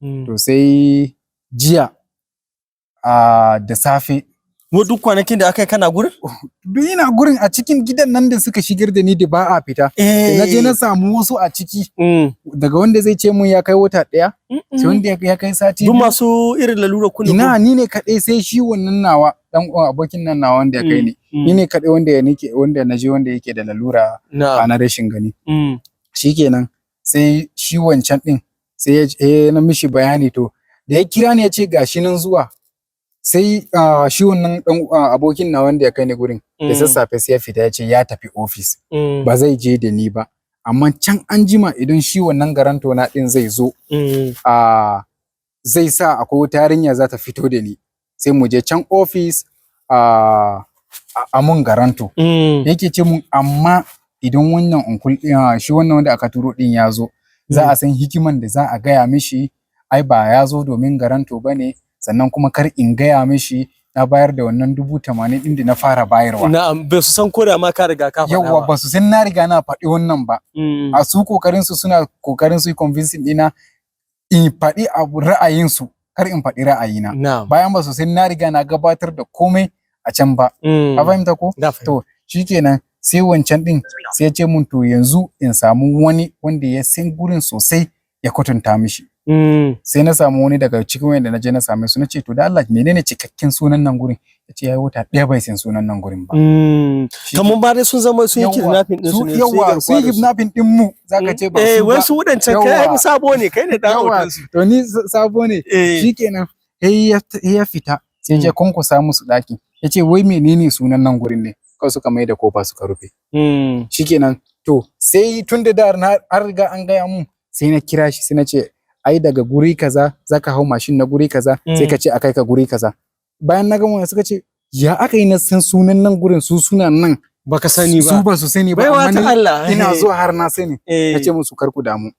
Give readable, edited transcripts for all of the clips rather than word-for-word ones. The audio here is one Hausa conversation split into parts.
To sai jiya da safe. Duk kwanakin da aka yi kana gurin? Duk ina gurin a cikin gidan nan da suka shigar da ni da ba a fita. Na je na samu wasu a ciki. Daga wanda zai ce mun ya kai wata ɗaya, sai wanda ya kai sati. Duk masu irin lalura kun. Ina ni ne kaɗai sai shi wannan nawa dan abokin nan nawa wanda ya kai ni. Ni ne kaɗai wanda na je wanda yake da lalura na rashin gani. Shikenan sai shi wancan din sai na mishi bayani to da ya kira ni ya ce gashi nan zuwa. Sai shi wannan dan abokin na wanda ya kai ni gurin da sassafe sai ya fita ya ce ya tafi ofis ba zai je da ni ba, amma can an jima idan shi wannan garanto na din zai zo zai sa akwai wata yarinya za ta fito da ni sai mu je can ofis a mun garanto. Yake ce mun amma idan wannan unkul shi wannan wanda aka turo din ya zo za a san hikiman da za a gaya mishi ai ba ya zo domin garanto bane, sannan kuma kar in gaya mishi na bayar da wannan 80,000 din da na fara bayarwa. Na'am, ba su san ko da ma ka riga ka faɗa ba. Yawwa ba su san na riga na faɗi wannan ba. A su kokarin su suna kokarin su convincing dina in faɗi abu ra'ayin su kar in faɗi ra'ayina. Bayan ba su san na riga na gabatar da komai a can ba. Ka fahimta ko? To shikenan sai wancan din sai ya ce mun to yanzu in samu wani wanda ya san gurin sosai ya kwatanta mishi. Sai na samu wani daga cikin wanda na je na same su na ce to da Allah menene cikakken sunan nan gurin, ya ce yayi wata ɗaya bai san sunan nan gurin ba. Kamar ba dai sun zama sun yi kidnapping din su ne. Yawa sun yi kidnapping din mu zaka ce ba su ba. Wai su wadancan kai sabo ne kai ne dan hoton su. To ni sabo ne. Shikenan ya fita sai je konkusa musu daki. Ya ce wai menene sunan nan gurin ne? Kawai suka mai da kofa suka rufe. Shikenan to sai tun da an riga an gaya mun sai na kira shi sai na ce ai daga guri kaza zaka hau mashin na guri kaza sai ka ce akai ka guri kaza. Bayan na gama suka ce ya aka yi na san sunan nan gurin su sunan nan baka sani ba. Su ba su sani ba amma ina zuwa har na sani. Na ce musu kar ku damu.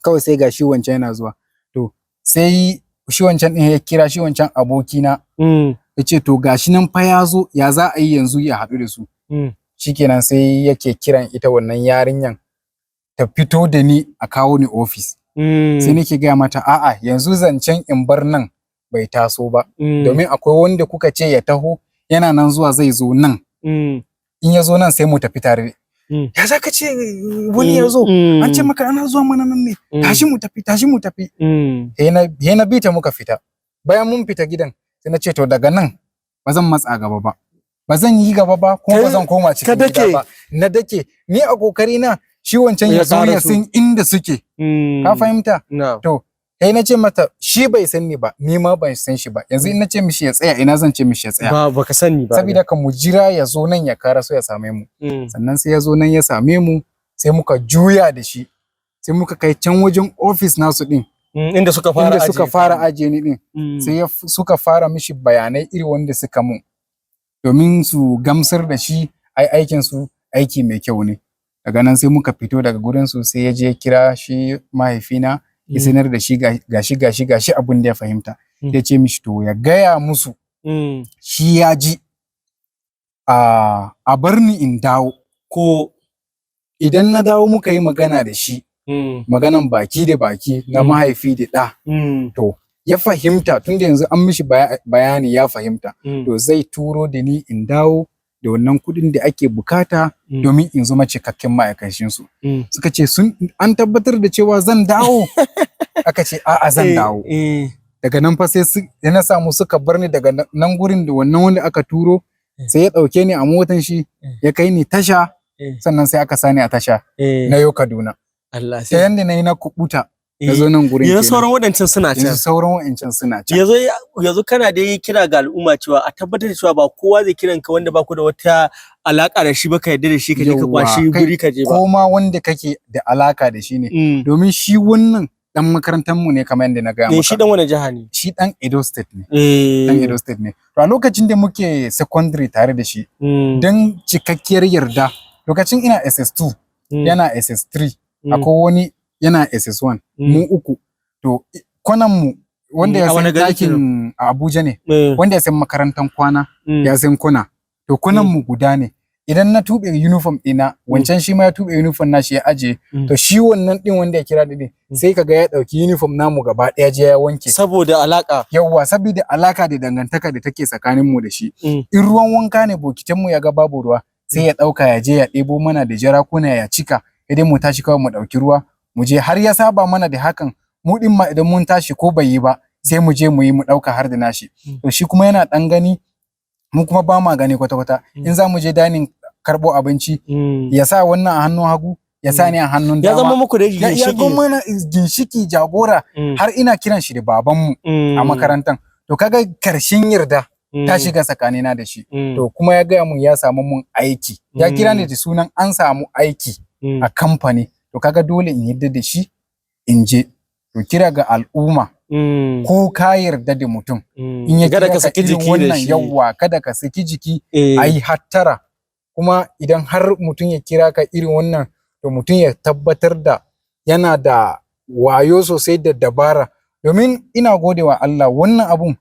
Kawai sai ga shi wancan yana zuwa. To sai shi wancan din ya kira shi wancan abokina. Ya ce to gashi nan fa ya zo ya za a yi yanzu ya haɗu da su. Shikenan sai yake kiran ita wannan yarinyan ta fito da ni a kawo ni ofis. Sai nake gaya mata a'a yanzu zancen in bar nan bai taso ba. Domin akwai wanda kuka ce ya taho yana nan zuwa zai zo nan. In ya zo nan sai mu tafi tare. Ya za ka ce wani ya zo? An ce maka ana zuwa mana nan ne. Tashi mu tafi. He na bi ta muka fita. Bayan mun fita gidan sai na ce to daga nan ba zan matsa gaba ba. Ba zan yi gaba ba kuma ba zan koma cikin gida ba. Na dake ni a kokari na shi wancan ya zo ya san inda suke. Ka fahimta? To kai na ce mata shi bai san ni ba ni ma ban san shi ba. Yanzu in na ce mishi ya tsaya ina zan ce mishi ya tsaya. Baka sani ba. Saboda ka mu jira ya zo nan ya kara so ya same mu. Sannan sai ya zo nan ya same mu sai muka juya da shi. Sai muka kai can wajen office nasu din. Inda suka fara ajiye ni din. Sai suka fara mishi bayanai iri wanda suka mun. Domin su gamsar da shi aikin su aiki mai kyau ne. Daga nan sai muka fito daga gurin su sai ya je kira shi mahaifina ya sanar da shi gashi abin da ya fahimta. Ya ce mishi to ya gaya musu shi ya ji a bar ni in dawo ko idan na dawo muka yi magana da shi maganan baki da baki na mahaifi da ɗa to ya fahimta tunda yanzu an mishi bayani ya fahimta to zai turo da ni in dawo da wannan kuɗin da ake bukata domin in zama cikakken ma'aikacin su. Suka ce an tabbatar da cewa zan dawo. Aka ce a'a zan dawo. Daga nan fa sai na samu suka bar ni daga nan gurin da wannan wanda aka turo sai ya ɗauke ni a motan shi ya kai ni tasha sannan sai aka sani a tasha na yau Kaduna. Allah sai yanda nayi na kubuta na zo nan gurin yanzu sauran waɗancan suna can. Yanzu sauran waɗancan suna can. Yanzu kana da kira ga al'umma cewa a tabbatar da cewa ba kowa zai kiran ka wanda ba ku da wata alaka da shi ba ka yarda da shi ka je ka kwashi guri ka je ba. Ko ma wanda kake da alaka da shi ne. Domin shi wannan dan makarantar mu ne kamar yadda na gaya maka. Shi dan wani jiha ne? Shi dan Edo State ne. Dan Edo State ne. To a lokacin da muke secondary tare da shi dan cikakkiyar yarda lokacin ina SS2 yana SS3 akwai wani yana SS1 mu uku to kwanan mu wanda ya san dakin a Abuja ne wanda ya san makarantar kwana ya san kuna to kwanan mu guda ne idan na tube uniform ɗina wancan shi ma ya tube uniform nashi ya aje to shi wannan din wanda ya kira din sai kaga ya dauki uniform namu gaba daya je ya wanke saboda alaka. Yawwa saboda alaka da dangantaka da take tsakanin mu da shi. In ruwan wanka ne bokitin mu ya ga babu ruwa sai ya dauka ya je ya ɗebo mana da jarakuna ya cika idan mu tashi kawai mu dauki ruwa mu je har ya saba mana da hakan mu din ma idan mun tashi ko bai yi ba sai mu je mu yi mu dauka har da nashi. To shi kuma yana dan gani mu kuma ba ma gani kwata-kwata in za mu je dining karbo abinci ya sa wannan a hannun hagu ya sa ni a hannun dama ya zama muku da ginshiki ya zama mana ginshiki jagora har ina kiran shi da babanmu a makarantan to kaga karshen yarda ta shiga tsakanina da shi to kuma ya gaya mun ya samu mun aiki ya kira ni da sunan an samu aiki a kamfani to kaga dole in yarda da shi in je to kira ga al'umma ko ka yarda da mutum in ya kada ka saki jiki wannan yawa kada ka saki jiki ayi hattara kuma idan har mutum ya kira ka irin wannan to mutum ya tabbatar da yana da wayo sosai da dabara domin ina godewa Allah wannan abun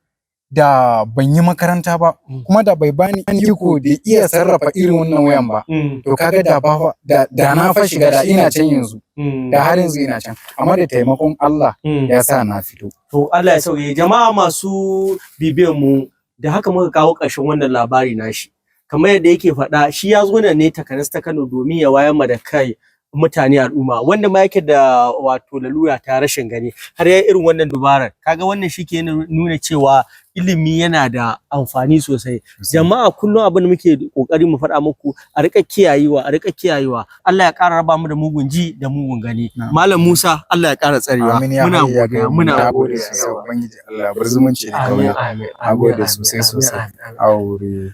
da ban yi makaranta ba kuma da bai bani iko da iya sarrafa irin wannan wayan ba to kaga da na fa shiga da ina can yanzu da har yanzu ina can amma da taimakon Allah ya sa na fito to Allah ya sauke jama'a masu bibiyan mu da haka muka kawo ƙarshen wannan labari nashi kamar yadda yake faɗa shi ya zo ne takanas ta Kano domin ya wayar ma da kai mutane al'umma wanda ma yake da wato lalura ta rashin gani har ya irin wannan dubarar kaga wannan shi ke nuna cewa ilimi yana da amfani sosai jama'a kullum abin da muke kokari mu faɗa muku a rika kiyayewa Allah ya ƙara raba mu da mugun ji da mugun gani malam Musa Allah ya ƙara tsarewa muna godiya ubangiji Allah bar zumunci da kawai a gode sosai aure